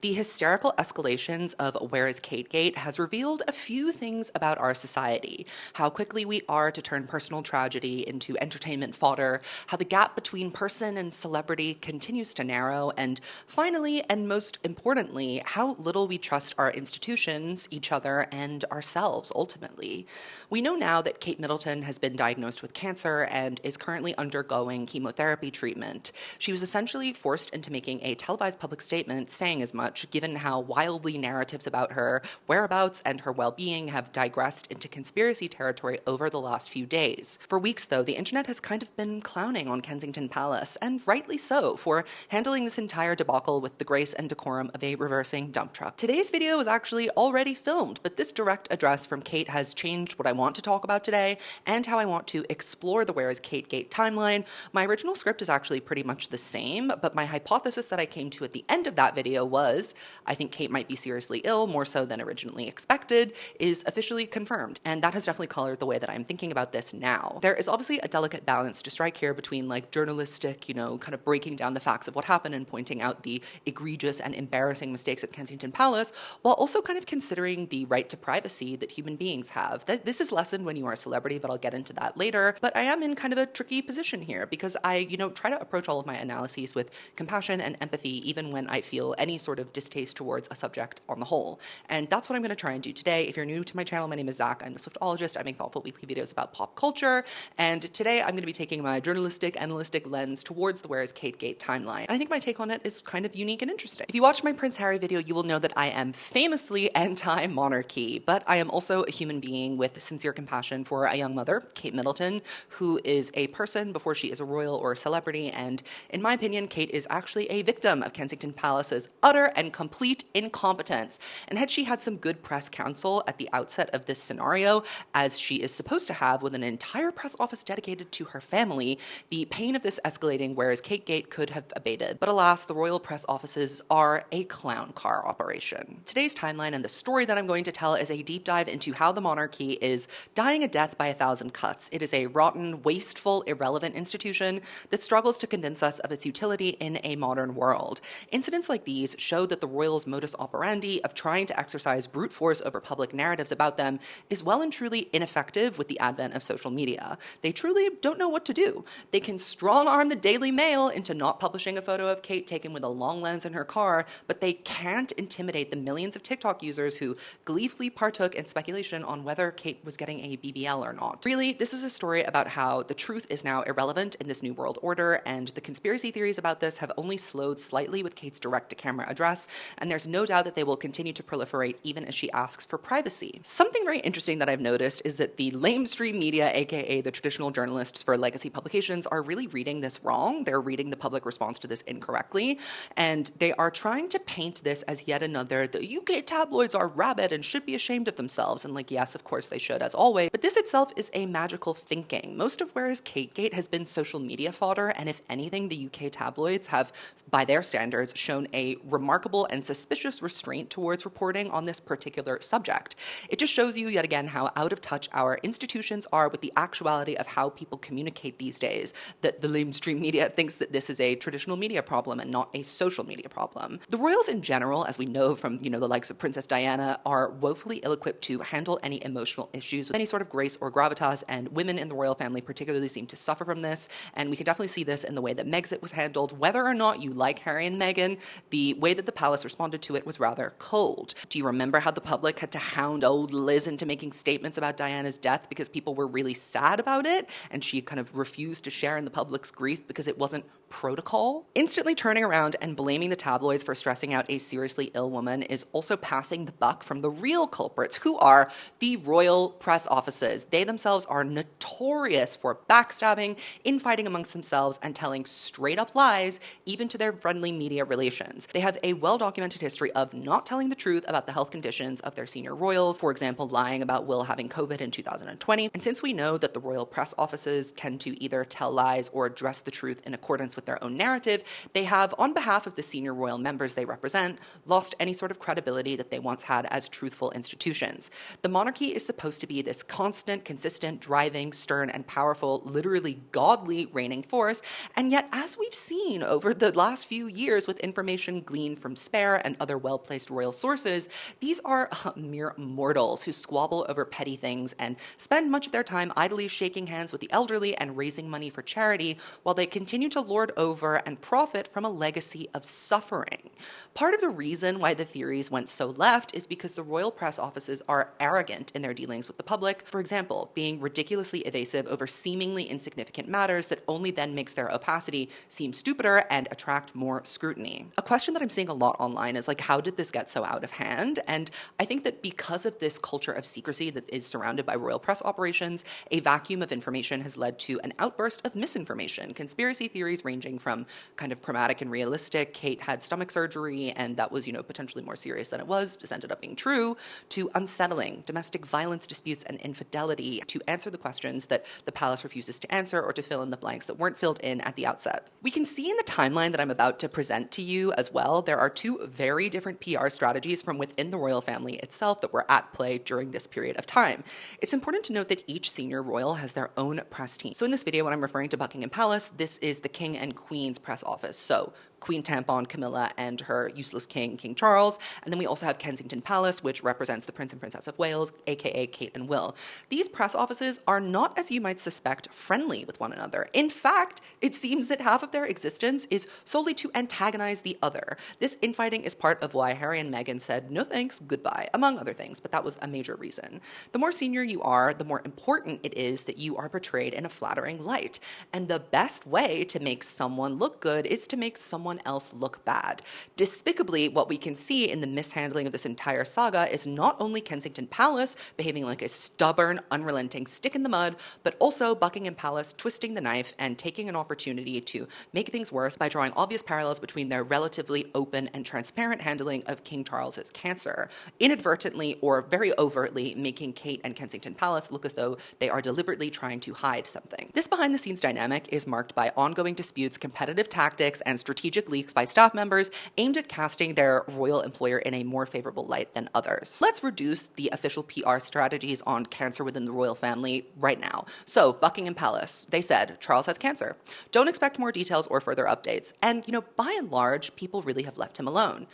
The hysterical escalations of Where is Kategate has revealed a few things about our society. How quickly we are to turn personal tragedy into entertainment fodder, how the gap between person and celebrity continues to narrow, and finally, and most importantly, how little we trust our institutions, each other, and ourselves ultimately. We know now that Kate Middleton has been diagnosed with cancer and is currently undergoing chemotherapy treatment. She was essentially forced into making a televised public statement saying as much, given how wildly narratives about her whereabouts and her well-being have digressed into conspiracy territory over the last few days. For weeks, though, the internet has kind of been clowning on Kensington Palace, and rightly so, for handling this entire debacle with the grace and decorum of a reversing dump truck. Today's video was actually already filmed, but this direct address from Kate has changed what I want to talk about today and how I want to explore the Where is Kategate timeline. My original script is actually pretty much the same, but my hypothesis that I came to at the end of that video was I think Kate might be seriously ill, more so than originally expected, is officially confirmed. And that has definitely colored the way that I'm thinking about this now. There is obviously a delicate balance to strike here between like journalistic, kind of breaking down the facts of what happened and pointing out the egregious and embarrassing mistakes at Kensington Palace, while also kind of considering the right to privacy that human beings have. This is lessened when you are a celebrity, but I'll get into that later. But I am in kind of a tricky position here because I, try to approach all of my analyses with compassion and empathy, even when I feel any sort of distaste towards a subject on the whole. And that's what I'm going to try and do today. If you're new to my channel, my name is Zach. I'm the Swiftologist. I make thoughtful weekly videos about pop culture. And today I'm going to be taking my journalistic, analytic lens towards the Where is Kategate timeline. And I think my take on it is kind of unique and interesting. If you watched my Prince Harry video, you will know that I am famously anti-monarchy, but I am also a human being with sincere compassion for a young mother, Kate Middleton, who is a person before she is a royal or a celebrity. And in my opinion, Kate is actually a victim of Kensington Palace's utter and complete incompetence. And had she had some good press counsel at the outset of this scenario, as she is supposed to have with an entire press office dedicated to her family, the pain of this escalating Where is Kategate could have abated. But alas, the royal press offices are a clown car operation. Today's timeline and the story that I'm going to tell is a deep dive into how the monarchy is dying a death by 1,000 cuts. It is a rotten, wasteful, irrelevant institution that struggles to convince us of its utility in a modern world. Incidents like these show that the royals' modus operandi of trying to exercise brute force over public narratives about them is well and truly ineffective with the advent of social media. They truly don't know what to do. They can strong-arm the Daily Mail into not publishing a photo of Kate taken with a long lens in her car, but they can't intimidate the millions of TikTok users who gleefully partook in speculation on whether Kate was getting a BBL or not. Really, this is a story about how the truth is now irrelevant in this new world order, and the conspiracy theories about this have only slowed slightly with Kate's direct-to-camera address, and there's no doubt that they will continue to proliferate even as she asks for privacy. Something very interesting that I've noticed is that the lamestream media, aka the traditional journalists for legacy publications, are really reading this wrong. They're reading the public response to this incorrectly, and they are trying to paint this as yet another, the UK tabloids are rabid and should be ashamed of themselves, and like, yes, of course they should, as always, but this itself is a magical thinking. Most of Where is Kategate has been social media fodder, and if anything, the UK tabloids have, by their standards, shown a remarkable and suspicious restraint towards reporting on this particular subject. It just shows you yet again how out of touch our institutions are with the actuality of how people communicate these days, that the lamestream media thinks that this is a traditional media problem and not a social media problem. The royals in general, as we know from, the likes of Princess Diana, are woefully ill-equipped to handle any emotional issues with any sort of grace or gravitas, and women in the royal family particularly seem to suffer from this, and we can definitely see this in the way that Megxit was handled. Whether or not you like Harry and Meghan, the way that the palace responded to it was rather cold. Do you remember how the public had to hound old Liz into making statements about Diana's death because people were really sad about it, and she kind of refused to share in the public's grief because it wasn't protocol? Instantly turning around and blaming the tabloids for stressing out a seriously ill woman is also passing the buck from the real culprits, who are the royal press offices. They themselves are notorious for backstabbing, infighting amongst themselves, and telling straight up lies, even to their friendly media relations. They have a well-documented history of not telling the truth about the health conditions of their senior royals, for example, lying about Will having COVID in 2020. And since we know that the royal press offices tend to either tell lies or address the truth in accordance with with their own narrative, they have, on behalf of the senior royal members they represent, lost any sort of credibility that they once had as truthful institutions. The monarchy is supposed to be this constant, consistent, driving, stern, and powerful, literally godly reigning force, and yet, as we've seen over the last few years with information gleaned from Spare and other well-placed royal sources, these are mere mortals who squabble over petty things and spend much of their time idly shaking hands with the elderly and raising money for charity while they continue to lord over and profit from a legacy of suffering. Part of the reason why the theories went so left is because the royal press offices are arrogant in their dealings with the public, for example, being ridiculously evasive over seemingly insignificant matters that only then makes their opacity seem stupider and attract more scrutiny. A question that I'm seeing a lot online is like, how did this get so out of hand? And I think that because of this culture of secrecy that is surrounded by royal press operations, a vacuum of information has led to an outburst of misinformation. Conspiracy theories ranging from kind of pragmatic and realistic, Kate had stomach surgery and that was, potentially more serious than it was, this ended up being true, to unsettling, domestic violence disputes and infidelity, to answer the questions that the palace refuses to answer or to fill in the blanks that weren't filled in at the outset. We can see in the timeline that I'm about to present to you as well, there are two very different PR strategies from within the royal family itself that were at play during this period of time. It's important to note that each senior royal has their own press team. So in this video, when I'm referring to Buckingham Palace, this is the King and Queen's press office. So Queen Tampon Camilla and her useless king, King Charles. And then we also have Kensington Palace, which represents the Prince and Princess of Wales, aka Kate and Will. These press offices are not, as you might suspect, friendly with one another. In fact, it seems that half of their existence is solely to antagonize the other. This infighting is part of why Harry and Meghan said no thanks, goodbye, among other things, but that was a major reason. The more senior you are, the more important it is that you are portrayed in a flattering light. And the best way to make someone look good is to make someone else look bad. Despicably, what we can see in the mishandling of this entire saga is not only Kensington Palace behaving like a stubborn, unrelenting stick in the mud, but also Buckingham Palace twisting the knife and taking an opportunity to make things worse by drawing obvious parallels between their relatively open and transparent handling of King Charles's cancer, inadvertently or very overtly making Kate and Kensington Palace look as though they are deliberately trying to hide something. This behind-the-scenes dynamic is marked by ongoing disputes, competitive tactics, and strategic leaks by staff members aimed at casting their royal employer in a more favorable light than others. Let's reduce the official PR strategies on cancer within the royal family right now. So, Buckingham Palace, they said, Charles has cancer. Don't expect more details or further updates. And, by and large, people really have left him alone.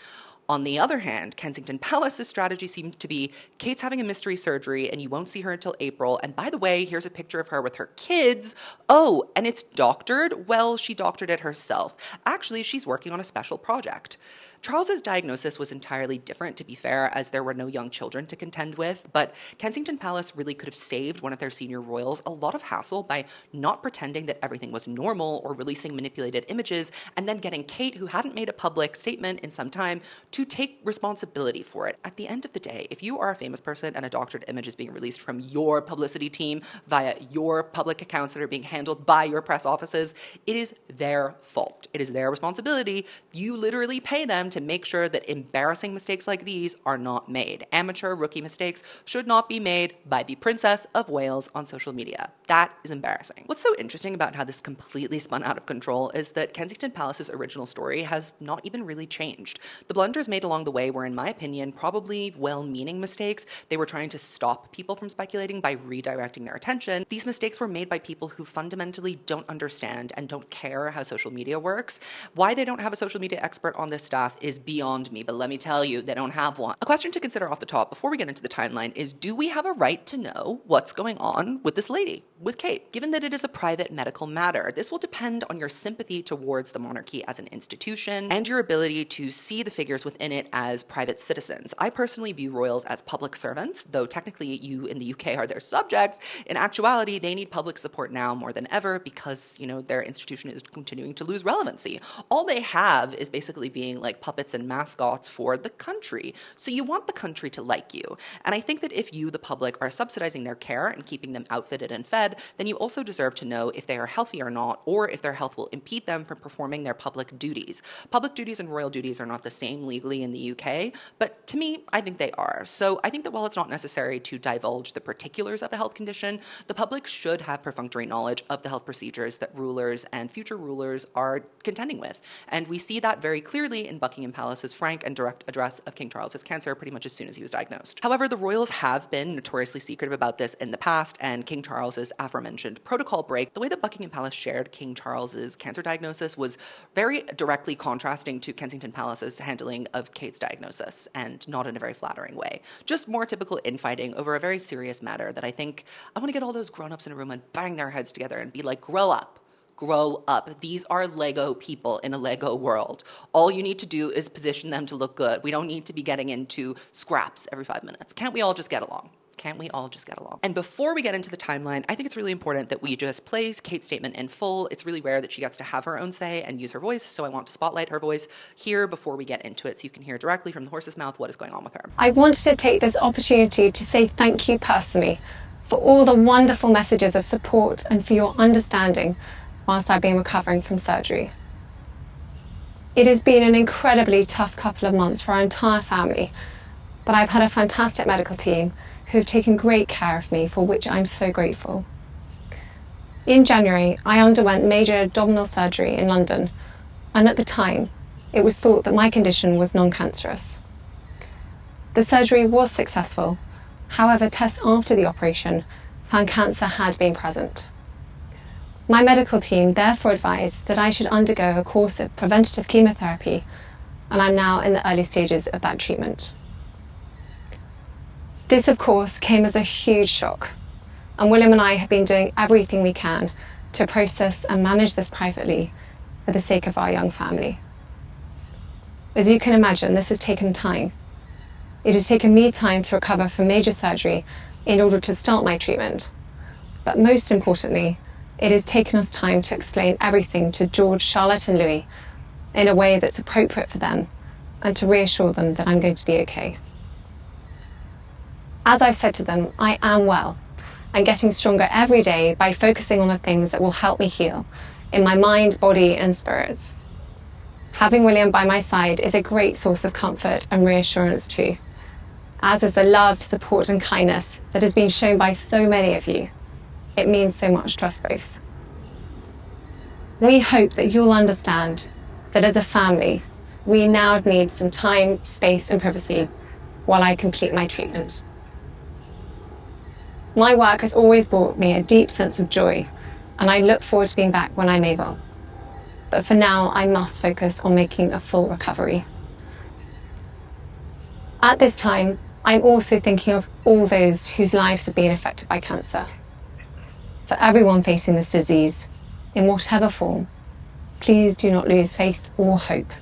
On the other hand, Kensington Palace's strategy seems to be Kate's having a mystery surgery and you won't see her until April. And by the way, here's a picture of her with her kids. Oh, and it's doctored? Well, she doctored it herself. Actually, she's working on a special project. Charles's diagnosis was entirely different, to be fair, as there were no young children to contend with, but Kensington Palace really could have saved one of their senior royals a lot of hassle by not pretending that everything was normal or releasing manipulated images and then getting Kate, who hadn't made a public statement in some time, to take responsibility for it. At the end of the day, if you are a famous person and a doctored image is being released from your publicity team via your public accounts that are being handled by your press offices, it is their fault. It is their responsibility. You literally pay them to make sure that embarrassing mistakes like these are not made. Amateur rookie mistakes should not be made by the Princess of Wales on social media. That is embarrassing. What's so interesting about how this completely spun out of control is that Kensington Palace's original story has not even really changed. The blunders made along the way were, in my opinion, probably well-meaning mistakes. They were trying to stop people from speculating by redirecting their attention. These mistakes were made by people who fundamentally don't understand and don't care how social media works. Why they don't have a social media expert on this staff is beyond me, but let me tell you, they don't have one. A question to consider off the top before we get into the timeline is, do we have a right to know what's going on with this lady, with Kate? Given that it is a private medical matter, this will depend on your sympathy towards the monarchy as an institution and your ability to see the figures within it as private citizens. I personally view royals as public servants, though technically you in the UK are their subjects. In actuality, they need public support now more than ever because, their institution is continuing to lose relevancy. All they have is basically being like puppets and mascots for the country. So you want the country to like you. And I think that if you, the public, are subsidizing their care and keeping them outfitted and fed, then you also deserve to know if they are healthy or not, or if their health will impede them from performing their public duties. Public duties and royal duties are not the same legally in the UK, but to me, I think they are. So I think that while it's not necessary to divulge the particulars of a health condition, the public should have perfunctory knowledge of the health procedures that rulers and future rulers are contending with. And we see that very clearly in Buckingham Palace's frank and direct address of King Charles's cancer pretty much as soon as he was diagnosed. However, the royals have been notoriously secretive about this in the past, and King Charles's aforementioned protocol break, the way that Buckingham Palace shared King Charles's cancer diagnosis was very directly contrasting to Kensington Palace's handling of Kate's diagnosis, and not in a very flattering way. Just more typical infighting over a very serious matter that I think I want to get all those grown-ups in a room and bang their heads together and be like, grow up. Grow up. These are Lego people in a Lego world. All you need to do is position them to look good. We don't need to be getting into scraps every 5 minutes. Can't we all just get along? Can't we all just get along? And before we get into the timeline, I think it's really important that we just play Kate's statement in full. It's really rare that she gets to have her own say and use her voice, so I want to spotlight her voice here before we get into it so you can hear directly from the horse's mouth what is going on with her. I wanted to take this opportunity to say thank you personally for all the wonderful messages of support and for your understanding whilst I've been recovering from surgery. It has been an incredibly tough couple of months for our entire family, but I've had a fantastic medical team who have taken great care of me, for which I'm so grateful. In January, I underwent major abdominal surgery in London, and at the time, it was thought that my condition was non-cancerous. The surgery was successful. However, tests after the operation found cancer had been present. My medical team therefore advised that I should undergo a course of preventative chemotherapy, and I'm now in the early stages of that treatment. This, of course, came as a huge shock, and William and I have been doing everything we can to process and manage this privately for the sake of our young family. As you can imagine, this has taken time. It has taken me time to recover from major surgery in order to start my treatment, but most importantly, it has taken us time to explain everything to George, Charlotte and Louis in a way that's appropriate for them and to reassure them that I'm going to be okay. As I've said to them, I am well and getting stronger every day by focusing on the things that will help me heal in my mind, body and spirits. Having William by my side is a great source of comfort and reassurance too, as is the love, support and kindness that has been shown by so many of you. It means so much to us both. We hope that you'll understand that as a family, we now need some time, space and privacy while I complete my treatment. My work has always brought me a deep sense of joy, and I look forward to being back when I'm able. But for now, I must focus on making a full recovery. At this time, I'm also thinking of all those whose lives have been affected by cancer. For everyone facing this disease, in whatever form, please do not lose faith or hope.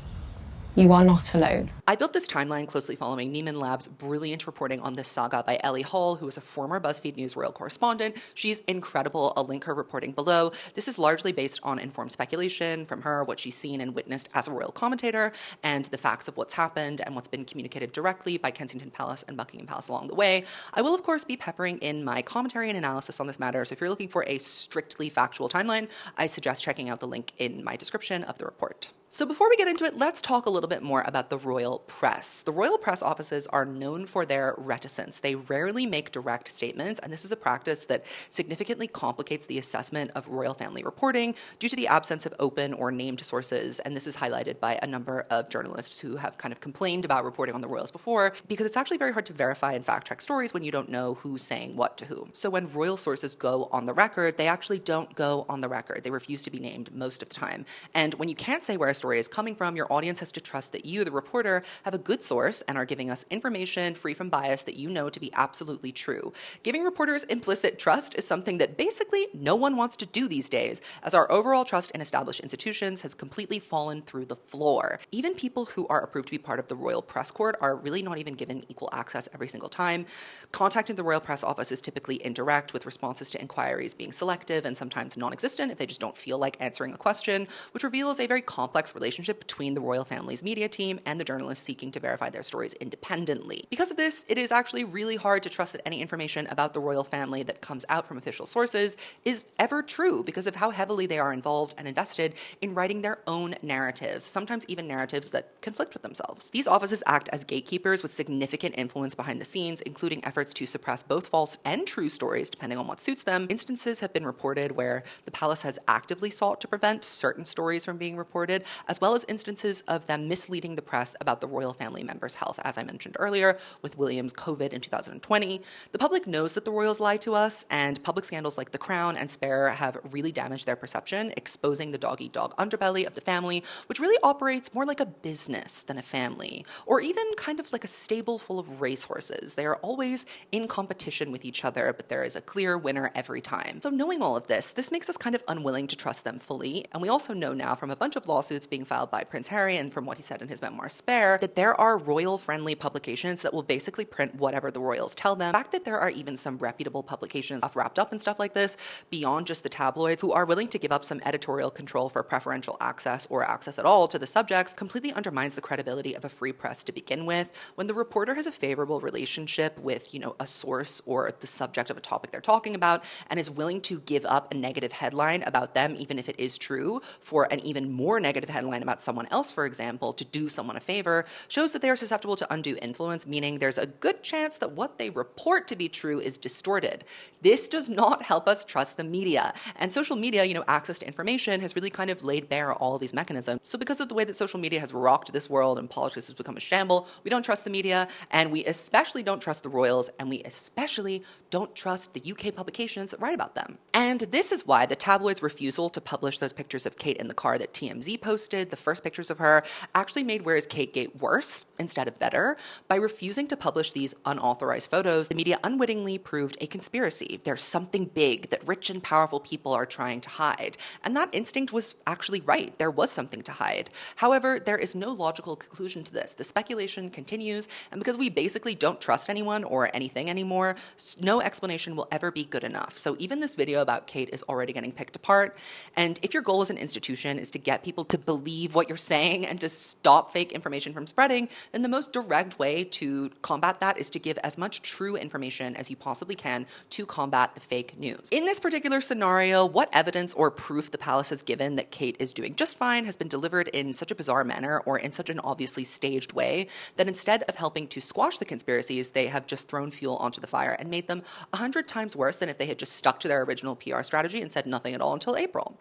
You are not alone. I built this timeline closely following Neiman Lab's brilliant reporting on this saga by Ellie Hall, who is a former BuzzFeed News royal correspondent. She's incredible. I'll link her reporting below. This is largely based on informed speculation from her, what she's seen and witnessed as a royal commentator, and the facts of what's happened and what's been communicated directly by Kensington Palace and Buckingham Palace along the way. I will, of course, be peppering in my commentary and analysis on this matter, so if you're looking for a strictly factual timeline, I suggest checking out the link in my description of the report. So before we get into it, let's talk a little bit more about the royal press. The royal press offices are known for their reticence. They rarely make direct statements, and this is a practice that significantly complicates the assessment of royal family reporting due to the absence of open or named sources, and this is highlighted by a number of journalists who have kind of complained about reporting on the royals before, because it's actually very hard to verify and fact-check stories when you don't know who's saying what to whom. So when royal sources go on the record, they actually don't go on the record. They refuse to be named most of the time. And when you can't say where a story is coming from, your audience has to trust that you, the reporter, have a good source and are giving us information free from bias that you know to be absolutely true. Giving reporters implicit trust is something that basically no one wants to do these days, as our overall trust in established institutions has completely fallen through the floor. Even people who are approved to be part of the Royal Press Corps are really not even given equal access every single time. Contacting the Royal Press Office is typically indirect, with responses to inquiries being selective and sometimes non-existent if they just don't feel like answering a question, which reveals a very complex relationship between the royal family's media team and the journalists seeking to verify their stories independently. Because of this, it is actually really hard to trust that any information about the royal family that comes out from official sources is ever true because of how heavily they are involved and invested in writing their own narratives, sometimes even narratives that conflict with themselves. These offices act as gatekeepers with significant influence behind the scenes, including efforts to suppress both false and true stories depending on what suits them. Instances have been reported where the palace has actively sought to prevent certain stories from being reported, as well as instances of them misleading the press about the royal family members' health, as I mentioned earlier, with William's COVID in 2020. The public knows that the royals lie to us, and public scandals like The Crown and Spare have really damaged their perception, exposing the dog-eat-dog underbelly of the family, which really operates more like a business than a family, or even kind of like a stable full of racehorses. They are always in competition with each other, but there is a clear winner every time. So knowing all of this makes us kind of unwilling to trust them fully, and we also know now from a bunch of lawsuits being filed by Prince Harry and from what he said in his memoir Spare, that there are royal-friendly publications that will basically print whatever the royals tell them. The fact that there are even some reputable publications wrapped up in stuff like this, beyond just the tabloids, who are willing to give up some editorial control for preferential access or access at all to the subjects, completely undermines the credibility of a free press to begin with. When the reporter has a favorable relationship with, a source or the subject of a topic they're talking about, and is willing to give up a negative headline about them, even if it is true, for an even more negative headline about someone else, for example, to do someone a favor, shows that they are susceptible to undue influence, meaning there's a good chance that what they report to be true is distorted. This does not help us trust the media. And social media, access to information has really kind of laid bare all these mechanisms. So because of the way that social media has rocked this world and politics has become a shamble, we don't trust the media, and we especially don't trust the royals, and we especially don't trust the UK publications that write about them. And this is why the tabloids' refusal to publish those pictures of Kate in the car that TMZ posted, the first pictures of her, actually made Where's Kate Gate worse instead of better. By refusing to publish these unauthorized photos, the media unwittingly proved a conspiracy. There's something big that rich and powerful people are trying to hide. And that instinct was actually right. There was something to hide. However, there is no logical conclusion to this. The speculation continues, and because we basically don't trust anyone or anything anymore, no explanation will ever be good enough. So even this video about Kate is already getting picked apart. And if your goal as an institution is to get people to believe what you're saying and to stop fake information from spreading, then the most direct way to combat that is to give as much true information as you possibly can to combat the fake news. In this particular scenario, what evidence or proof the palace has given that Kate is doing just fine has been delivered in such a bizarre manner or in such an obviously staged way that instead of helping to squash the conspiracies, they have just thrown fuel onto the fire and made them 100 times worse than if they had just stuck to their original PR strategy and said nothing at all until April.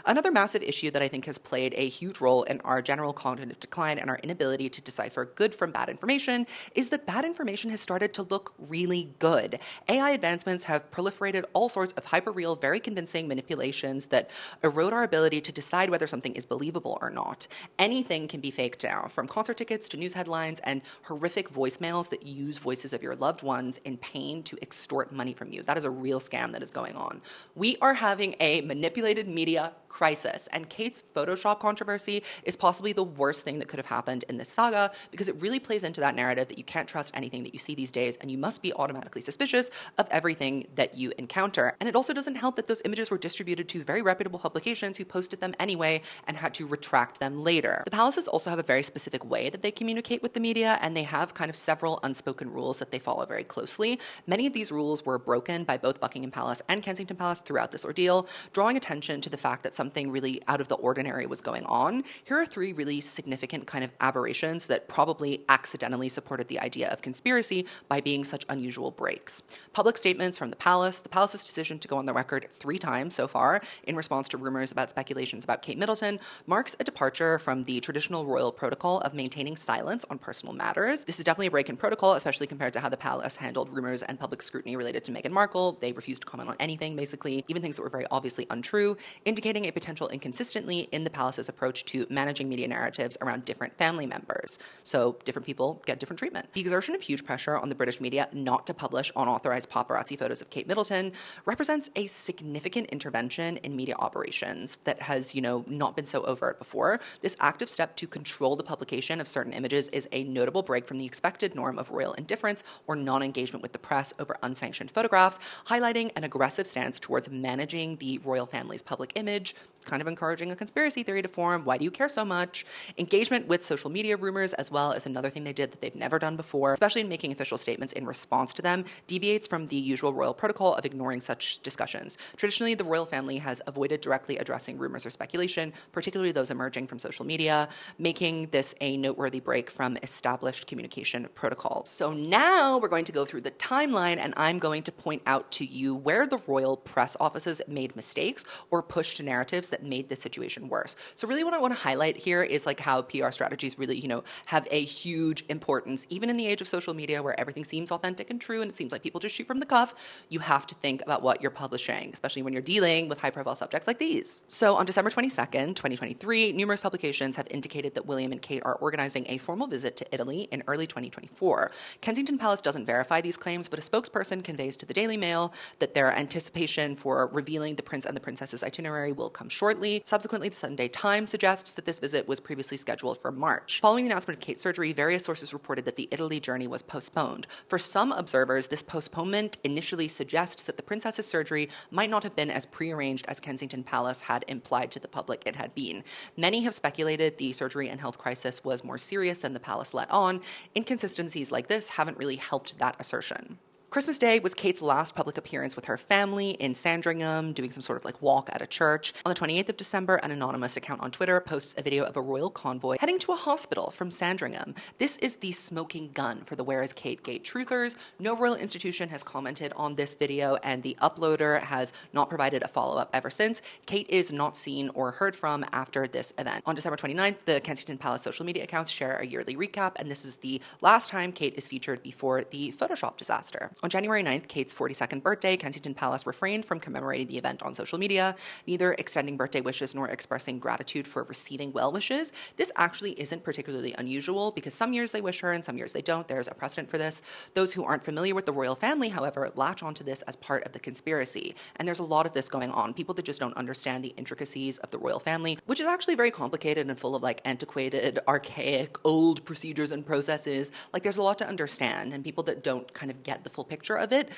Another massive issue that I think has played a huge role in our general cognitive decline and our inability to decipher good from bad information is that bad information has started to look really good. AI advancements have proliferated all sorts of hyperreal, very convincing manipulations that erode our ability to decide whether something is believable or not. Anything can be faked now, from concert tickets to news headlines and horrific voicemails that use voices of your loved ones in pain to extort money from you. That is a real scam that is going on. We are having a manipulated media crisis, and Kate's Photoshop controversy is possibly the worst thing that could have happened in this saga because it really plays into that narrative that you can't trust anything that you see these days and you must be automatically suspicious of everything that you encounter. And it also doesn't help that those images were distributed to very reputable publications who posted them anyway and had to retract them later. The palaces also have a very specific way that they communicate with the media, and they have kind of several unspoken rules that they follow very closely. Many of these rules were broken by both Buckingham Palace and Kensington Palace throughout this ordeal, drawing attention to the fact that something really out of the ordinary was going on. Here are three really significant kind of aberrations that probably accidentally supported the idea of conspiracy by being such unusual breaks. Public statements from the palace's decision to go on the record 3 times so far in response to rumors about speculations about Kate Middleton marks a departure from the traditional royal protocol of maintaining silence on personal matters. This is definitely a break in protocol, especially compared to how the palace handled rumors and public scrutiny related to Meghan Markle. They refused to comment on anything, basically, even things that were very obviously untrue, indicating a potential inconsistency in the palace's approach to managing media narratives around different family members. So different people get different treatment. The exertion of huge pressure on the British media not to publish unauthorized paparazzi photos of Kate Middleton represents a significant intervention in media operations that has, not been so overt before. This active step to control the publication of certain images is a notable break from the expected norm of royal indifference or non-engagement with the press over unsanctioned photographs, highlighting an aggressive stance towards managing the royal family's public image, kind of encouraging a conspiracy theory to form. Why do you care so much? Engagement with social media rumors, as well as another thing they did that they've never done before, especially in making official statements in response to them, deviates from the usual royal protocol of ignoring such discussions. Traditionally, the royal family has avoided directly addressing rumors or speculation, particularly those emerging from social media, making this a noteworthy break from established communication protocols. So now we're going to go through the timeline, and I'm going to point out to you where the royal press offices made mistakes or pushed narratives that made this situation worse. So really what I want to highlight here is like how PR strategies really, have a huge importance. Even in the age of social media where everything seems authentic and true and it seems like people just shoot from the cuff, you have to think about what you're publishing, especially when you're dealing with high-profile subjects like these. So on December 22nd, 2023, numerous publications have indicated that William and Kate are organizing a formal visit to Italy in early 2024. Kensington Palace doesn't verify these claims, but a spokesperson conveys to the Daily Mail that their anticipation for revealing the prince and the princess's itinerary will come shortly. Subsequently, the Sunday Times suggests that this visit was previously scheduled for March. Following the announcement of Kate's surgery, various sources reported that the Italy journey was postponed. For some observers, this postponement initially suggests that the princess's surgery might not have been as prearranged as Kensington Palace had implied to the public it had been. Many have speculated the surgery and health crisis was more serious than the palace let on. Inconsistencies like this haven't really helped that assertion. Christmas Day was Kate's last public appearance with her family in Sandringham, doing some sort of like walk at a church. On the 28th of December, an anonymous account on Twitter posts a video of a royal convoy heading to a hospital from Sandringham. This is the smoking gun for the Where is Kate Gate truthers. No royal institution has commented on this video, and the uploader has not provided a follow-up ever since. Kate is not seen or heard from after this event. On December 29th, the Kensington Palace social media accounts share a yearly recap, and this is the last time Kate is featured before the Photoshop disaster. On January 9th, Kate's 42nd birthday, Kensington Palace refrained from commemorating the event on social media, neither extending birthday wishes nor expressing gratitude for receiving well wishes. This actually isn't particularly unusual because some years they wish her and some years they don't. There's a precedent for this. Those who aren't familiar with the royal family, however, latch onto this as part of the conspiracy. And there's a lot of this going on. People that just don't understand the intricacies of the royal family, which is actually very complicated and full of like antiquated, archaic, old procedures and processes. Like there's a lot to understand, and people that don't kind of get the full picture of it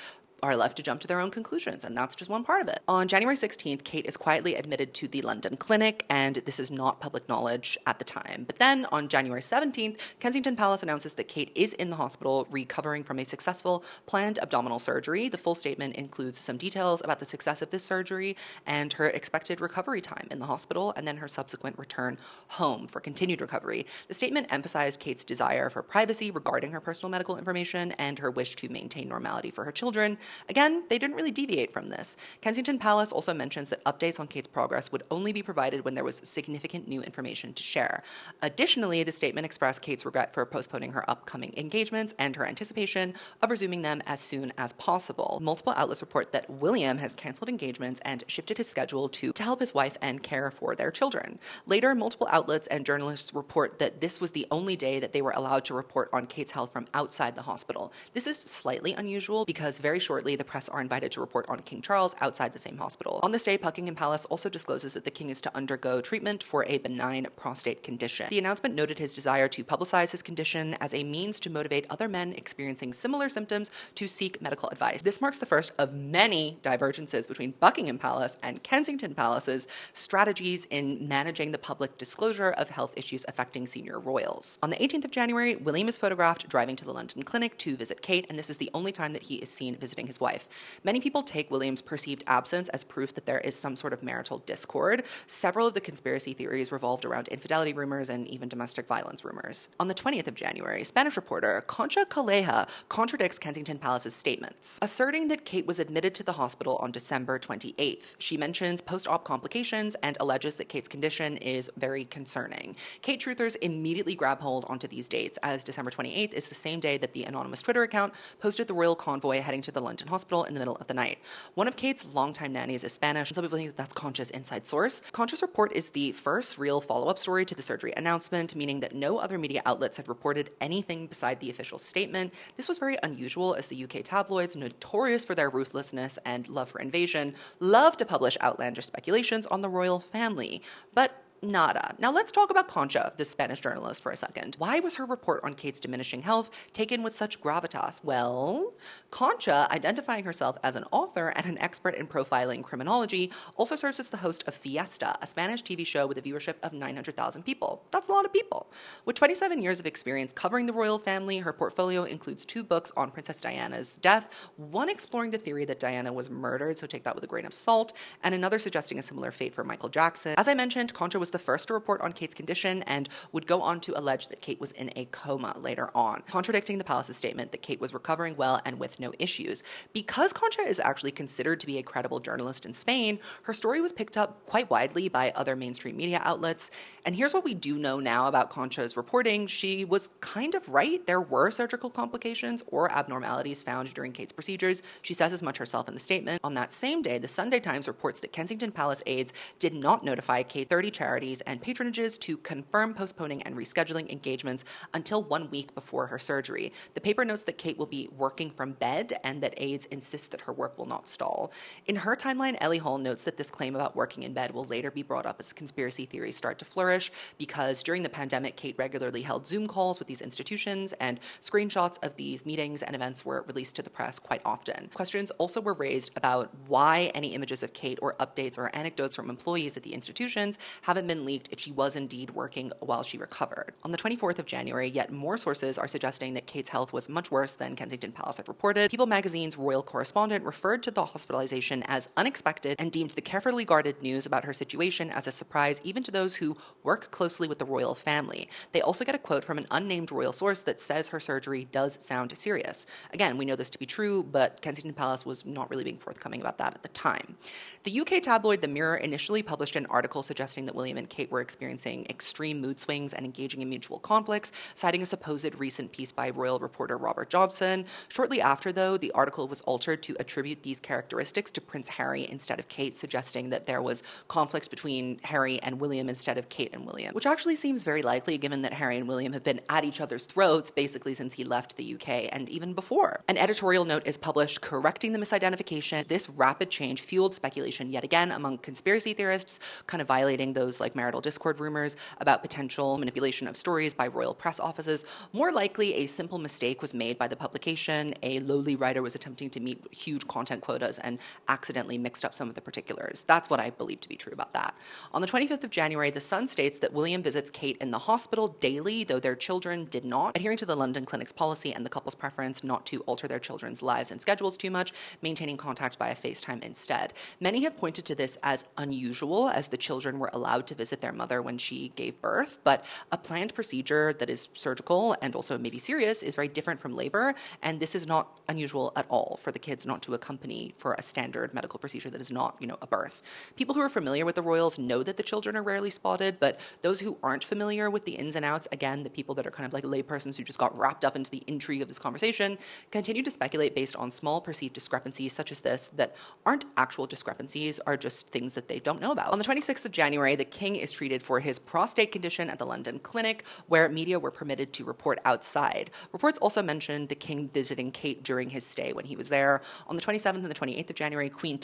are left to jump to their own conclusions, and that's just one part of it. On January 16th, Kate is quietly admitted to the London clinic, and this is not public knowledge at the time. But then on January 17th, Kensington Palace announces that Kate is in the hospital recovering from a successful planned abdominal surgery. The full statement includes some details about the success of this surgery and her expected recovery time in the hospital, and then her subsequent return home for continued recovery. The statement emphasized Kate's desire for privacy regarding her personal medical information and her wish to maintain normality for her children. Again, they didn't really deviate from this. Kensington Palace also mentions that updates on Kate's progress would only be provided when there was significant new information to share. Additionally, the statement expressed Kate's regret for postponing her upcoming engagements and her anticipation of resuming them as soon as possible. Multiple outlets report that William has canceled engagements and shifted his schedule to help his wife and care for their children. Later, multiple outlets and journalists report that this was the only day that they were allowed to report on Kate's health from outside the hospital. This is slightly unusual because very shortly the press are invited to report on King Charles outside the same hospital. On this day, Buckingham Palace also discloses that the king is to undergo treatment for a benign prostate condition. The announcement noted his desire to publicize his condition as a means to motivate other men experiencing similar symptoms to seek medical advice. This marks the first of many divergences between Buckingham Palace and Kensington Palace's strategies in managing the public disclosure of health issues affecting senior royals. On the 18th of January, William is photographed driving to the London clinic to visit Kate, and this is the only time that he is seen visiting his wife. Many people take William's perceived absence as proof that there is some sort of marital discord. Several of the conspiracy theories revolved around infidelity rumors and even domestic violence rumors. On the 20th of January, Spanish reporter Concha Calleja contradicts Kensington Palace's statements, asserting that Kate was admitted to the hospital on December 28th. She mentions post-op complications and alleges that Kate's condition is very concerning. Kate truthers immediately grab hold onto these dates, as December 28th is the same day that the anonymous Twitter account posted the royal convoy heading to the London Kensington Hospital in the middle of the night. One of Kate's longtime nannies is Spanish, and some people think that that's Concha's inside source. Concha's report is the first real follow-up story to the surgery announcement, meaning that no other media outlets had reported anything beside the official statement. This was very unusual, as the UK tabloids, notorious for their ruthlessness and love for invasion, love to publish outlandish speculations on the royal family. But nada. Now let's talk about Concha, the Spanish journalist, for a second. Why was her report on Kate's diminishing health taken with such gravitas? Well, Concha, identifying herself as an author and an expert in profiling criminology, also serves as the host of Fiesta, a Spanish TV show with a viewership of 900,000 people. That's a lot of people. With 27 years of experience covering the royal family, her portfolio includes 2 books on Princess Diana's death, one exploring the theory that Diana was murdered, so take that with a grain of salt, and another suggesting a similar fate for Michael Jackson. As I mentioned, Concha was the first to report on Kate's condition and would go on to allege that Kate was in a coma later on, contradicting the palace's statement that Kate was recovering well and with no issues. Because Concha is actually considered to be a credible journalist in Spain, her story was picked up quite widely by other mainstream media outlets. And here's what we do know now about Concha's reporting. She was kind of right. There were surgical complications or abnormalities found during Kate's procedures. She says as much herself in the statement. On that same day, the Sunday Times reports that Kensington Palace aides did not notify Kate 30 charities and patronages to confirm postponing and rescheduling engagements until 1 week before her surgery. The paper notes that Kate will be working from bed and that aides insist that her work will not stall. In her timeline, Ellie Hall notes that this claim about working in bed will later be brought up as conspiracy theories start to flourish, because during the pandemic, Kate regularly held Zoom calls with these institutions, and screenshots of these meetings and events were released to the press quite often. Questions also were raised about why any images of Kate or updates or anecdotes from employees at the institutions haven't been leaked if she was indeed working while she recovered. On the 24th of January, yet more sources are suggesting that Kate's health was much worse than Kensington Palace had reported. People magazine's royal correspondent referred to the hospitalization as unexpected and deemed the carefully guarded news about her situation as a surprise even to those who work closely with the royal family. They also get a quote from an unnamed royal source that says her surgery does sound serious. Again, we know this to be true, but Kensington Palace was not really being forthcoming about that at the time. The UK tabloid The Mirror initially published an article suggesting that William and Kate were experiencing extreme mood swings and engaging in mutual conflicts, citing a supposed recent piece by royal reporter Robert Jobson. Shortly after, though, the article was altered to attribute these characteristics to Prince Harry instead of Kate, suggesting that there was conflict between Harry and William instead of Kate and William, which actually seems very likely given that Harry and William have been at each other's throats basically since he left the UK and even before. An editorial note is published correcting the misidentification. This rapid change fueled speculation yet again among conspiracy theorists, kind of violating those like marital discord rumors about potential manipulation of stories by royal press offices. More likely, a simple mistake was made by the publication. A lowly writer was attempting to meet huge content quotas and accidentally mixed up some of the particulars. That's what I believe to be true about that. On the 25th of January, The Sun states that William visits Kate in the hospital daily, though their children did not, adhering to the London Clinic's policy and the couple's preference not to alter their children's lives and schedules too much, maintaining contact via FaceTime instead. Many have pointed to this as unusual, as the children were allowed to visit their mother when she gave birth, but a planned procedure that is surgical and also maybe serious is very different from labor, and this is not unusual at all for the kids not to accompany for a standard medical procedure that is not, a birth. People who are familiar with the royals know that the children are rarely spotted, but those who aren't familiar with the ins and outs, again, the people that are kind of like laypersons who just got wrapped up into the intrigue of this conversation, continue to speculate based on small perceived discrepancies such as this that aren't actual discrepancies, are just things that they don't know about. On the 26th of January, the king is treated for his prostate condition at the London Clinic, where media were permitted to report outside. Reports also mentioned the king visiting Kate during his stay when he was there. On the 27th and the 28th of January, Queen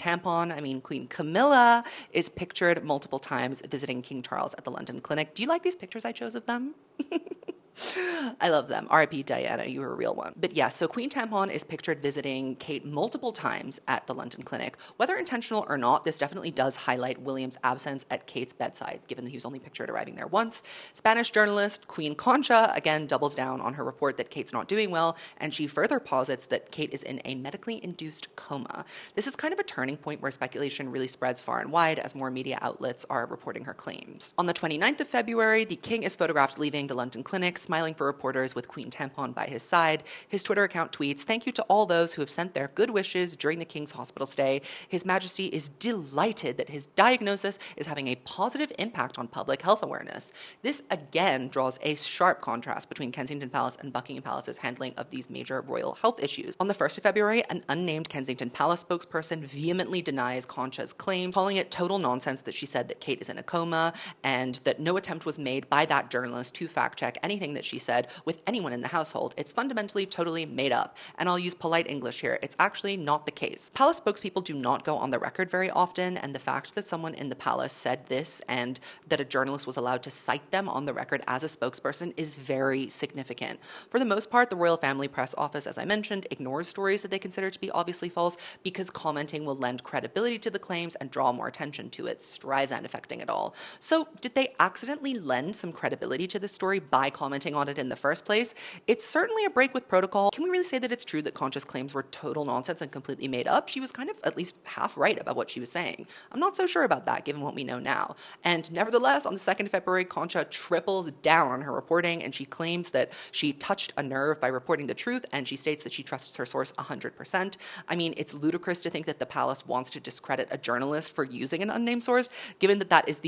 Camilla, is pictured multiple times visiting King Charles at the London Clinic. Do you like these pictures I chose of them? I love them. R.I.P. Diana, you were a real one. But yeah, so Queen Tampon is pictured visiting Kate multiple times at the London Clinic. Whether intentional or not, this definitely does highlight William's absence at Kate's bedside, given that he was only pictured arriving there once. Spanish journalist Queen Concha again doubles down on her report that Kate's not doing well, and she further posits that Kate is in a medically induced coma. This is kind of a turning point where speculation really spreads far and wide as more media outlets are reporting her claims. On the 29th of February, the king is photographed leaving the London Clinic, smiling for reporters with Queen Tampon by his side. His Twitter account tweets, "Thank you to all those who have sent their good wishes during the King's hospital stay. His Majesty is delighted that his diagnosis is having a positive impact on public health awareness." This again draws a sharp contrast between Kensington Palace and Buckingham Palace's handling of these major royal health issues. On the 1st of February, an unnamed Kensington Palace spokesperson vehemently denies Concha's claim, calling it total nonsense that she said that Kate is in a coma and that no attempt was made by that journalist to fact check anything that she said with anyone in the household. It's fundamentally totally made up. And I'll use polite English here. It's actually not the case. Palace spokespeople do not go on the record very often, and the fact that someone in the palace said this and that a journalist was allowed to cite them on the record as a spokesperson is very significant. For the most part, the royal family press office, as I mentioned, ignores stories that they consider to be obviously false because commenting will lend credibility to the claims and draw more attention to it, Streisand affecting it all. So did they accidentally lend some credibility to this story by commenting on it in the first place? It's certainly a break with protocol. Can we really say that it's true that Concha's claims were total nonsense and completely made up? She was kind of at least half right about what she was saying. I'm not so sure about that given what we know now. And nevertheless, on the 2nd of February, Concha triples down on her reporting and she claims that she touched a nerve by reporting the truth, and she states that she trusts her source 100%. I mean, it's ludicrous to think that the palace wants to discredit a journalist for using an unnamed source, given that that is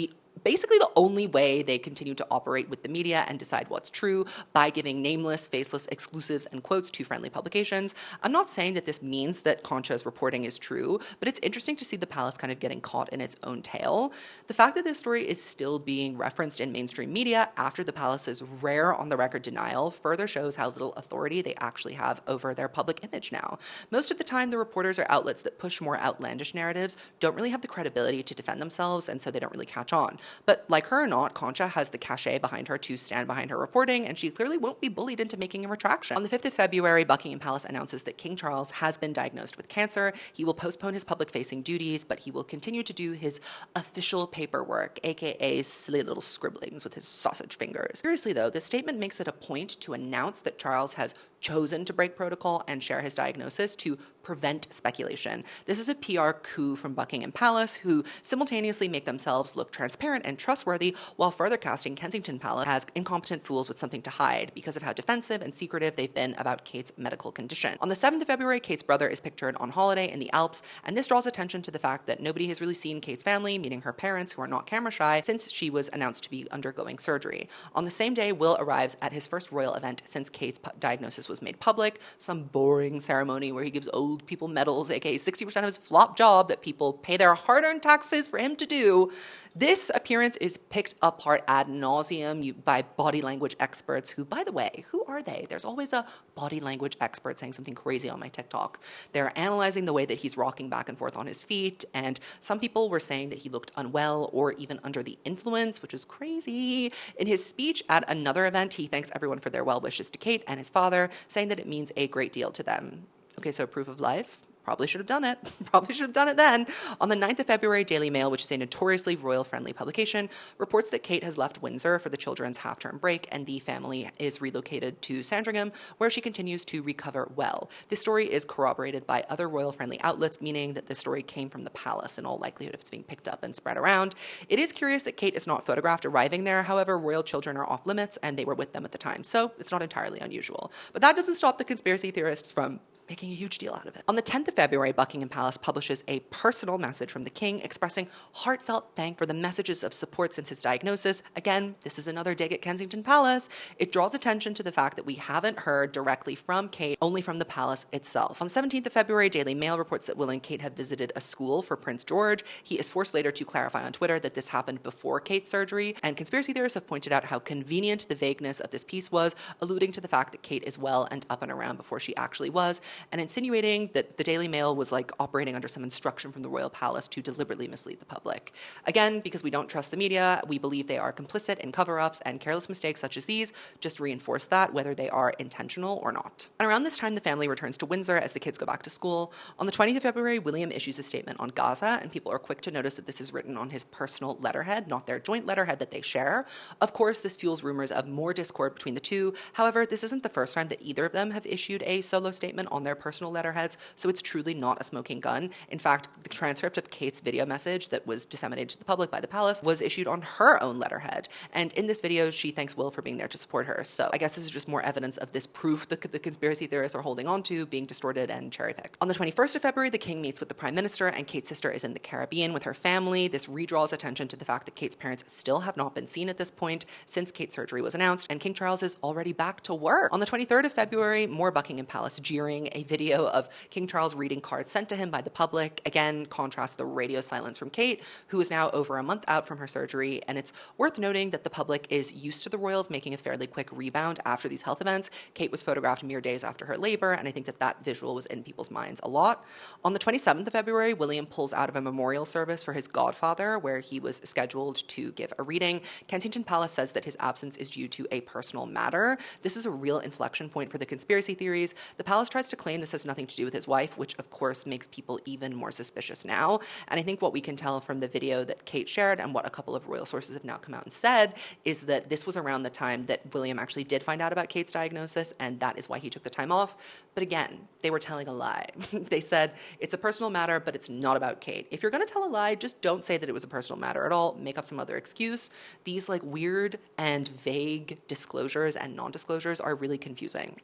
basically the only way they continue to operate with the media and decide what's true, by giving nameless, faceless exclusives and quotes to friendly publications. I'm not saying that this means that Concha's reporting is true, but it's interesting to see the palace kind of getting caught in its own tail. The fact that this story is still being referenced in mainstream media after the palace's rare on-the-record denial further shows how little authority they actually have over their public image now. Most of the time, the reporters or outlets that push more outlandish narratives don't really have the credibility to defend themselves, and so they don't really catch on. But like her or not, Concha has the cachet behind her to stand behind her reporting, and she clearly won't be bullied into making a retraction. On the 5th of February, Buckingham Palace announces that King Charles has been diagnosed with cancer. He will postpone his public-facing duties, but he will continue to do his official paperwork, aka silly little scribblings with his sausage fingers. Seriously though, this statement makes it a point to announce that Charles has chosen to break protocol and share his diagnosis to prevent speculation. This is a PR coup from Buckingham Palace, who simultaneously make themselves look transparent and trustworthy while further casting Kensington Palace as incompetent fools with something to hide because of how defensive and secretive they've been about Kate's medical condition. On the 7th of February, Kate's brother is pictured on holiday in the Alps, and this draws attention to the fact that nobody has really seen Kate's family, meaning her parents, who are not camera shy, since she was announced to be undergoing surgery. On the same day, Will arrives at his first royal event since Kate's diagnosis was made public, some boring ceremony where he gives old people medals, aka 60% of his flop job that people pay their hard-earned taxes for him to do. This appearance is picked apart ad nauseum by body language experts who, by the way, who are they? There's always a body language expert saying something crazy on my TikTok. They're analyzing the way that he's rocking back and forth on his feet, and some people were saying that he looked unwell or even under the influence, which is crazy. In his speech at another event, he thanks everyone for their well wishes to Kate and his father, saying that it means a great deal to them. Okay, so proof of life? Probably should have done it. Probably should have done it then. On the 9th of February, Daily Mail, which is a notoriously royal-friendly publication, reports that Kate has left Windsor for the children's half-term break, and the family is relocated to Sandringham, where she continues to recover well. This story is corroborated by other royal-friendly outlets, meaning that this story came from the palace in all likelihood if it's being picked up and spread around. It is curious that Kate is not photographed arriving there. However, royal children are off limits, and they were with them at the time, so it's not entirely unusual. But that doesn't stop the conspiracy theorists from making a huge deal out of it. On the 10th of February, Buckingham Palace publishes a personal message from the king expressing heartfelt thanks for the messages of support since his diagnosis. Again, this is another dig at Kensington Palace. It draws attention to the fact that we haven't heard directly from Kate, only from the palace itself. On the 17th of February, Daily Mail reports that Will and Kate have visited a school for Prince George. He is forced later to clarify on Twitter that this happened before Kate's surgery, and conspiracy theorists have pointed out how convenient the vagueness of this piece was, alluding to the fact that Kate is well and up and around before she actually was, and insinuating that the Daily Mail was like operating under some instruction from the royal palace to deliberately mislead the public. Again, because we don't trust the media, we believe they are complicit in cover-ups, and careless mistakes such as these just reinforce that, whether they are intentional or not. And around this time, the family returns to Windsor as the kids go back to school. On the 20th of February, William issues a statement on Gaza, and people are quick to notice that this is written on his personal letterhead, not their joint letterhead that they share. Of course, this fuels rumors of more discord between the two. However, this isn't the first time that either of them have issued a solo statement on their their personal letterheads, so it's truly not a smoking gun. In fact, the transcript of Kate's video message that was disseminated to the public by the palace was issued on her own letterhead. And in this video, she thanks Will for being there to support her. So I guess this is just more evidence of this proof that the conspiracy theorists are holding on to being distorted and cherry-picked. On the 21st of February, the king meets with the prime minister, and Kate's sister is in the Caribbean with her family. This redraws attention to the fact that Kate's parents still have not been seen at this point since Kate's surgery was announced, and King Charles is already back to work. On the 23rd of February, more Buckingham Palace jeering. A video of King Charles reading cards sent to him by the public again contrasts the radio silence from Kate, who is now over a month out from her surgery. And it's worth noting that the public is used to the royals making a fairly quick rebound after these health events. Kate was photographed mere days after her labor, and I think that visual was in people's minds a lot. On the 27th of February, William pulls out of a memorial service for his godfather, where he was scheduled to give a reading. Kensington Palace says that his absence is due to a personal matter. This is a real inflection point for the conspiracy theories. The palace tries to claim this has nothing to do with his wife, which of course makes people even more suspicious now. And I think what we can tell from the video that Kate shared and what a couple of royal sources have now come out and said is that this was around the time that William actually did find out about Kate's diagnosis, and that is why he took the time off. But again, they were telling a lie. They said it's a personal matter, but it's not about Kate. If you're going to tell a lie, just don't say that it was a personal matter at all. Make up some other excuse. These like weird and vague disclosures and non-disclosures are really confusing.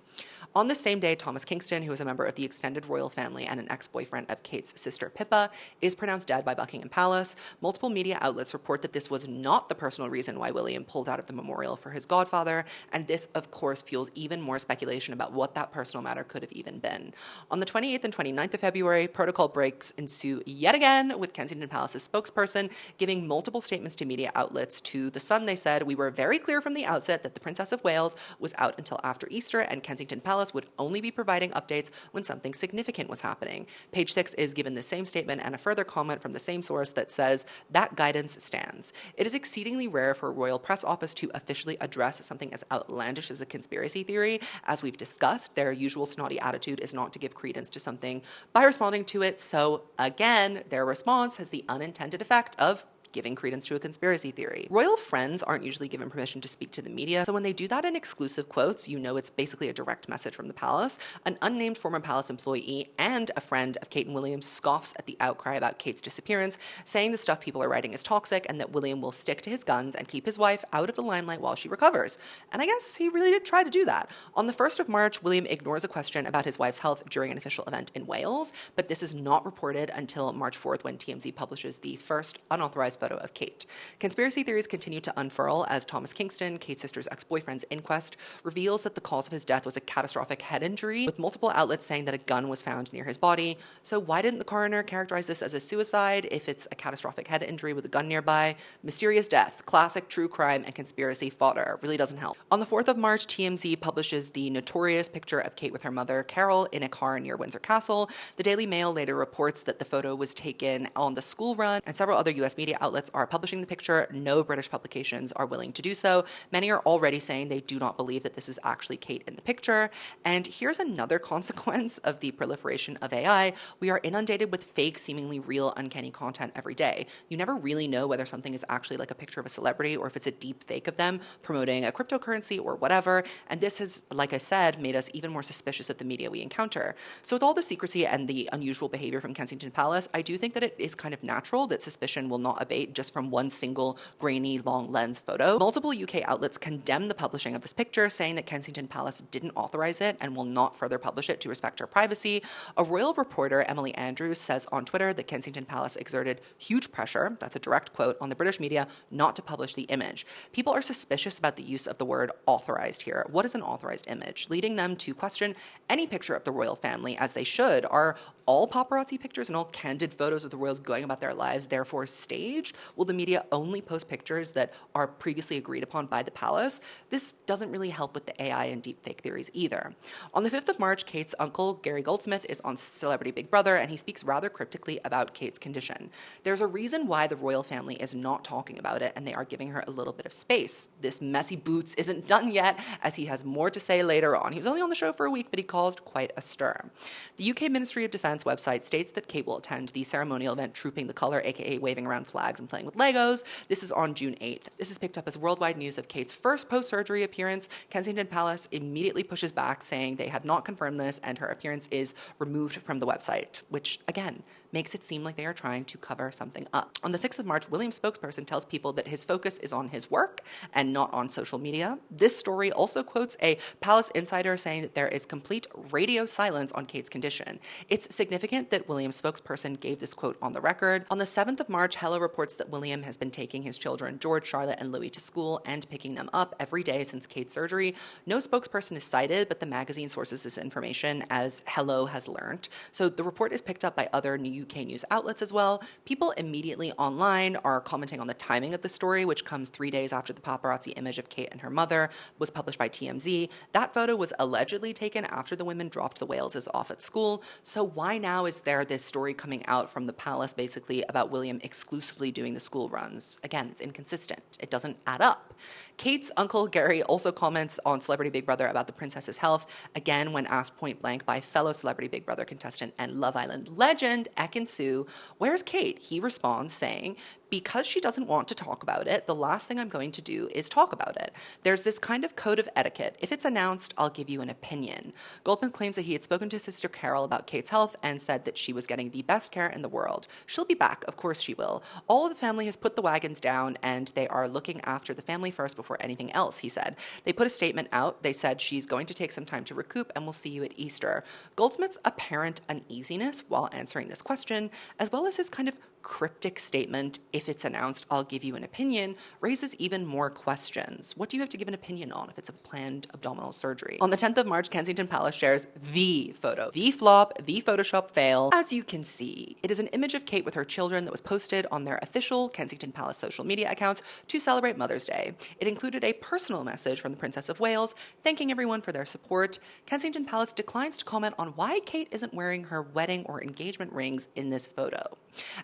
On the same day, Thomas Kingston, who is a member of the extended royal family and an ex-boyfriend of Kate's sister Pippa, is pronounced dead by Buckingham Palace. Multiple media outlets report that this was not the personal reason why William pulled out of the memorial for his godfather, and this, of course, fuels even more speculation about what that personal matter could have even been. On the 28th and 29th of February, protocol breaks ensue yet again, with Kensington Palace's spokesperson giving multiple statements to media outlets. To The Sun, they said, "We were very clear from the outset that the Princess of Wales was out until after Easter, and Kensington Palace would only be providing updates when something significant was happening." Page 6 is given the same statement and a further comment from the same source that says that guidance stands. It is exceedingly rare for a royal press office to officially address something as outlandish as a conspiracy theory. As we've discussed, their usual snotty attitude is not to give credence to something by responding to it. So again, their response has the unintended effect of giving credence to a conspiracy theory. Royal friends aren't usually given permission to speak to the media, so when they do that in exclusive quotes, you know it's basically a direct message from the palace. An unnamed former palace employee and a friend of Kate and William scoffs at the outcry about Kate's disappearance, saying the stuff people are writing is toxic and that William will stick to his guns and keep his wife out of the limelight while she recovers. And I guess he really did try to do that. On the 1st of March, William ignores a question about his wife's health during an official event in Wales, but this is not reported until March 4th when TMZ publishes the first unauthorized photo of Kate. Conspiracy theories continue to unfurl as Thomas Kingston, Kate's sister's ex-boyfriend's inquest, reveals that the cause of his death was a catastrophic head injury, with multiple outlets saying that a gun was found near his body. So why didn't the coroner characterize this as a suicide if it's a catastrophic head injury with a gun nearby? Mysterious death, classic true crime and conspiracy fodder. Really doesn't help. On the 4th of March, TMZ publishes the notorious picture of Kate with her mother, Carol, in a car near Windsor Castle. The Daily Mail later reports that the photo was taken on the school run, and several other US media outlets are publishing the picture. No British publications are willing to do so. Many are already saying they do not believe that this is actually Kate in the picture. And here's another consequence of the proliferation of AI. We are inundated with fake, seemingly real, uncanny content every day. You never really know whether something is actually like a picture of a celebrity or if it's a deep fake of them promoting a cryptocurrency or whatever. And this has, like I said, made us even more suspicious of the media we encounter. So with all the secrecy and the unusual behavior from Kensington Palace, I do think that it is kind of natural that suspicion will not abate just from one single grainy long lens photo. Multiple UK outlets condemn the publishing of this picture, saying that Kensington Palace didn't authorize it and will not further publish it to respect her privacy. A royal reporter, Emily Andrews, says on Twitter that Kensington Palace exerted huge pressure, that's a direct quote, on the British media not to publish the image. People are suspicious about the use of the word authorized here. What is an authorized image? Leading them to question any picture of the royal family, as they should. Are all paparazzi pictures and all candid photos of the royals going about their lives therefore staged? Will the media only post pictures that are previously agreed upon by the palace? This doesn't really help with the AI and deepfake theories either. On the 5th of March, Kate's uncle, Gary Goldsmith, is on Celebrity Big Brother, and he speaks rather cryptically about Kate's condition. There's a reason why the royal family is not talking about it, and they are giving her a little bit of space. This messy boots isn't done yet, as he has more to say later on. He was only on the show for a week, but he caused quite a stir. The UK Ministry of Defence website states that Kate will attend the ceremonial event Trooping the Colour, aka waving around flags, bags and playing with Legos. This is on June 8th. This is picked up as worldwide news of Kate's first post-surgery appearance. Kensington Palace immediately pushes back, saying they had not confirmed this and her appearance is removed from the website, which, again, makes it seem like they are trying to cover something up. On the 6th of March, William's spokesperson tells people that his focus is on his work and not on social media. This story also quotes a palace insider saying that there is complete radio silence on Kate's condition. It's significant that William's spokesperson gave this quote on the record. On the 7th of March, Hello reports that William has been taking his children, George, Charlotte, and Louis, to school and picking them up every day since Kate's surgery. No spokesperson is cited, but the magazine sources this information, as Hello has learned. So the report is picked up by other UK news outlets as well. People immediately online are commenting on the timing of the story, which comes 3 days after the paparazzi image of Kate and her mother was published by TMZ. That photo was allegedly taken after the women dropped the Waleses off at school. So why now is there this story coming out from the palace basically about William exclusively doing the school runs? Again, it's inconsistent. It doesn't add up. Kate's uncle Gary also comments on Celebrity Big Brother about the princess's health. Again, when asked point blank by fellow Celebrity Big Brother contestant and Love Island legend Ekin-Su, "Where's Kate?" He responds saying, "Because she doesn't want to talk about it, the last thing I'm going to do is talk about it. There's this kind of code of etiquette. If it's announced, I'll give you an opinion." Goldman claims that he had spoken to sister Carol about Kate's health and said that she was getting the best care in the world. "She'll be back, of course she will. All of the family has put the wagons down and they are looking after the family first before anything else," he said. They put a statement out. They said she's going to take some time to recoup and we'll see you at Easter. Goldsmith's apparent uneasiness while answering this question, as well as his kind of cryptic statement, "If it's announced, I'll give you an opinion," raises even more questions. What do you have to give an opinion on if it's a planned abdominal surgery? On the 10th of March, Kensington Palace shares the photo. The flop, the Photoshop fail. As you can see, it is an image of Kate with her children that was posted on their official Kensington Palace social media accounts to celebrate Mother's Day. It included a personal message from the Princess of Wales, thanking everyone for their support. Kensington Palace declines to comment on why Kate isn't wearing her wedding or engagement rings in this photo.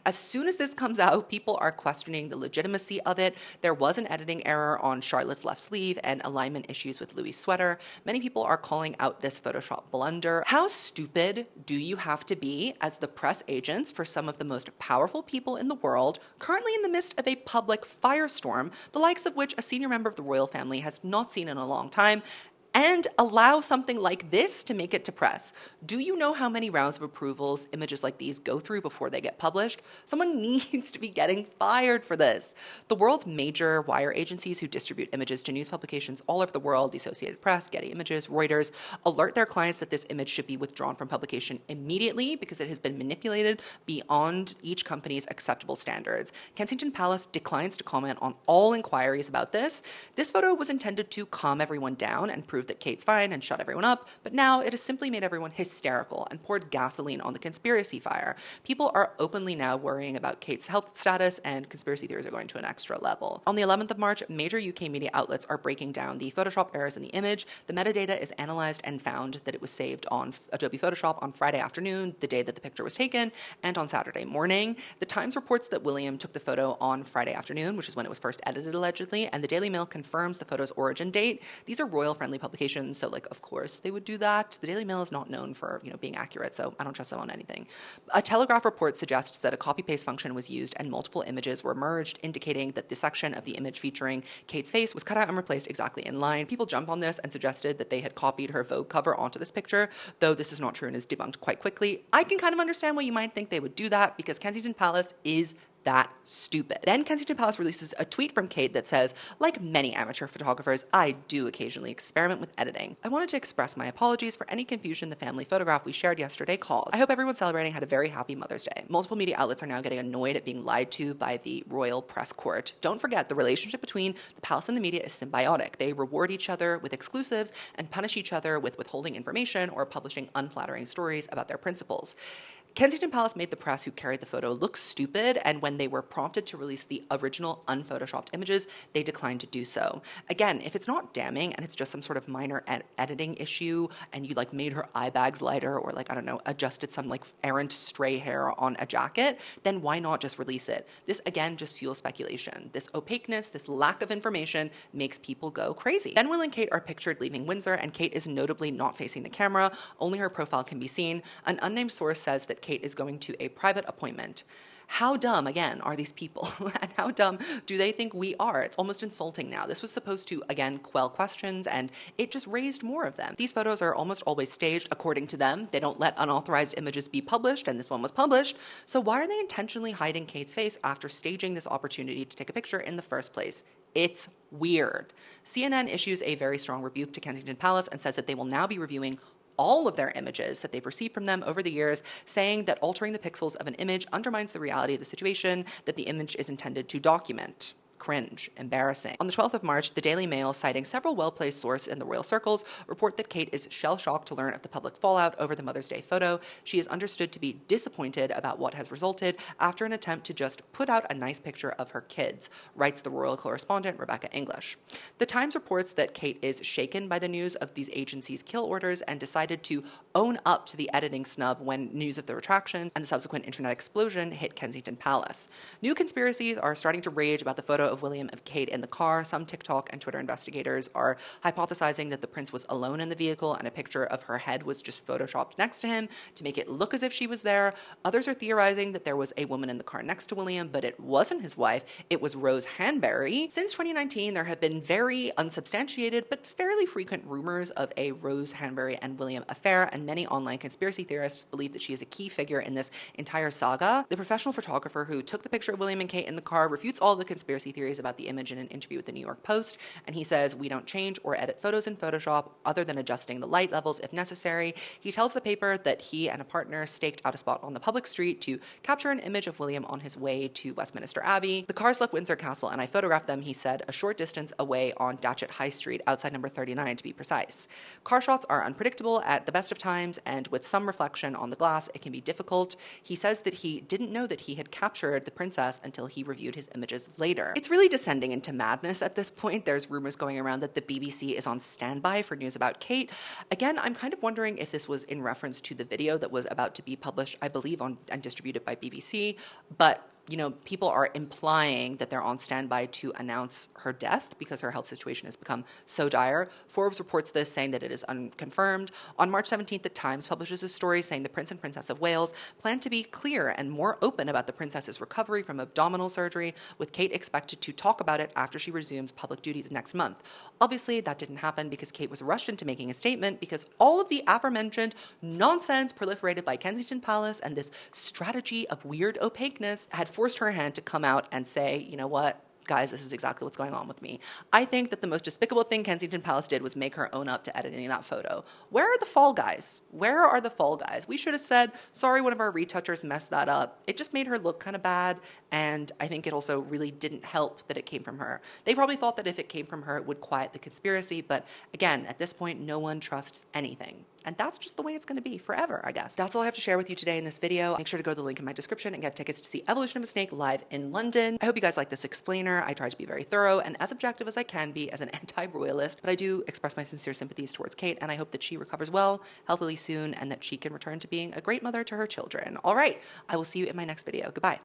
As soon as this comes out, people are questioning the legitimacy of it. There was an editing error on Charlotte's left sleeve and alignment issues with Louis' sweater. Many people are calling out this Photoshop blunder. How stupid do you have to be as the press agents for some of the most powerful people in the world, currently in the midst of a public firestorm, the likes of which a senior member of the royal family has not seen in a long time, and allow something like this to make it to press? Do you know how many rounds of approvals images like these go through before they get published? Someone needs to be getting fired for this. The world's major wire agencies who distribute images to news publications all over the world, the Associated Press, Getty Images, Reuters, alert their clients that this image should be withdrawn from publication immediately because it has been manipulated beyond each company's acceptable standards. Kensington Palace declines to comment on all inquiries about this. This photo was intended to calm everyone down and prove that Kate's fine and shut everyone up, but now it has simply made everyone hysterical and poured gasoline on the conspiracy fire. People are openly now worrying about Kate's health status, and conspiracy theories are going to an extra level. On the 11th of March, major UK media outlets are breaking down the Photoshop errors in the image. The metadata is analyzed and found that it was saved on Adobe Photoshop on Friday afternoon, the day that the picture was taken, and on Saturday morning. The Times reports that William took the photo on Friday afternoon, which is when it was first edited allegedly, and the Daily Mail confirms the photo's origin date. These are royal-friendly publications, so of course they would do that. The Daily Mail is not known for, being accurate, so I don't trust them on anything. A Telegraph report suggests that a copy-paste function was used and multiple images were merged, indicating that the section of the image featuring Kate's face was cut out and replaced exactly in line. People jump on this and suggested that they had copied her Vogue cover onto this picture, though this is not true and is debunked quite quickly. I can kind of understand why you might think they would do that, because Kensington Palace is that stupid. Then Kensington Palace releases a tweet from Kate that says, "Like many amateur photographers, I do occasionally experiment with editing. I wanted to express my apologies for any confusion the family photograph we shared yesterday caused. I hope everyone celebrating had a very happy Mother's Day." Multiple media outlets are now getting annoyed at being lied to by the royal press court. Don't forget, the relationship between the palace and the media is symbiotic. They reward each other with exclusives and punish each other with withholding information or publishing unflattering stories about their principals. Kensington Palace made the press who carried the photo look stupid, and when they were prompted to release the original unphotoshopped images, they declined to do so. Again, if it's not damning and it's just some sort of minor editing issue and you made her eye bags lighter or adjusted some errant stray hair on a jacket, then why not just release it? This again just fuels speculation. This opaqueness, this lack of information makes people go crazy. Then Will and Kate are pictured leaving Windsor, and Kate is notably not facing the camera. Only her profile can be seen. An unnamed source says that Kate is going to a private appointment. How dumb, again, are these people? And how dumb do they think we are? It's almost insulting now. This was supposed to, again, quell questions, and it just raised more of them. These photos are almost always staged, according to them. They don't let unauthorized images be published, and this one was published. So why are they intentionally hiding Kate's face after staging this opportunity to take a picture in the first place? It's weird. CNN issues a very strong rebuke to Kensington Palace and says that they will now be reviewing all of their images that they've received from them over the years, saying that altering the pixels of an image undermines the reality of the situation that the image is intended to document. Cringe. Embarrassing. On the 12th of March, the Daily Mail, citing several well-placed sources in the royal circles, report that Kate is shell-shocked to learn of the public fallout over the Mother's Day photo. She is understood to be disappointed about what has resulted after an attempt to just put out a nice picture of her kids, writes the royal correspondent Rebecca English. The Times reports that Kate is shaken by the news of these agencies' kill orders and decided to own up to the editing snub when news of the retractions and the subsequent internet explosion hit Kensington Palace. New conspiracies are starting to rage about the photo of William and Kate in the car. Some TikTok and Twitter investigators are hypothesizing that the prince was alone in the vehicle and a picture of her head was just photoshopped next to him to make it look as if she was there. Others are theorizing that there was a woman in the car next to William, but it wasn't his wife. It was Rose Hanbury. Since 2019, there have been very unsubstantiated but fairly frequent rumors of a Rose Hanbury and William affair, and many online conspiracy theorists believe that she is a key figure in this entire saga. The professional photographer who took the picture of William and Kate in the car refutes all the conspiracy theories about the image in an interview with the New York Post, and he says, "We don't change or edit photos in Photoshop other than adjusting the light levels if necessary." He tells the paper that he and a partner staked out a spot on the public street to capture an image of William on his way to Westminster Abbey. "The cars left Windsor Castle and I photographed them," he said, "a short distance away on Datchet High Street, outside number 39 to be precise. Car shots are unpredictable at the best of times, and with some reflection on the glass, it can be difficult." He says that he didn't know that he had captured the princess until he reviewed his images later. It's really descending into madness at this point. There's rumors going around that the BBC is on standby for news about Kate. Again, I'm kind of wondering if this was in reference to the video that was about to be published, I believe, on and distributed by BBC, but people are implying that they're on standby to announce her death because her health situation has become so dire. Forbes reports this, saying that it is unconfirmed. On March 17th, The Times publishes a story saying the Prince and Princess of Wales plan to be clear and more open about the princess's recovery from abdominal surgery, with Kate expected to talk about it after she resumes public duties next month. Obviously, that didn't happen because Kate was rushed into making a statement because all of the aforementioned nonsense proliferated by Kensington Palace and this strategy of weird opaqueness had forced her hand to come out and say, "You know what? Guys, this is exactly what's going on with me." I think that the most despicable thing Kensington Palace did was make her own up to editing that photo. Where are the fall guys? Where are the fall guys? We should have said, "Sorry, one of our retouchers messed that up." It just made her look kind of bad, and I think it also really didn't help that it came from her. They probably thought that if it came from her, it would quiet the conspiracy, but again, at this point, no one trusts anything. And that's just the way it's going to be forever, I guess. That's all I have to share with you today in this video. Make sure to go to the link in my description and get tickets to see Evolution of a Snake live in London. I hope you guys like this explainer. I tried to be very thorough and as objective as I can be as an anti-royalist, but I do express my sincere sympathies towards Kate, and I hope that she recovers well, healthily soon, and that she can return to being a great mother to her children. All right, I will see you in my next video. Goodbye.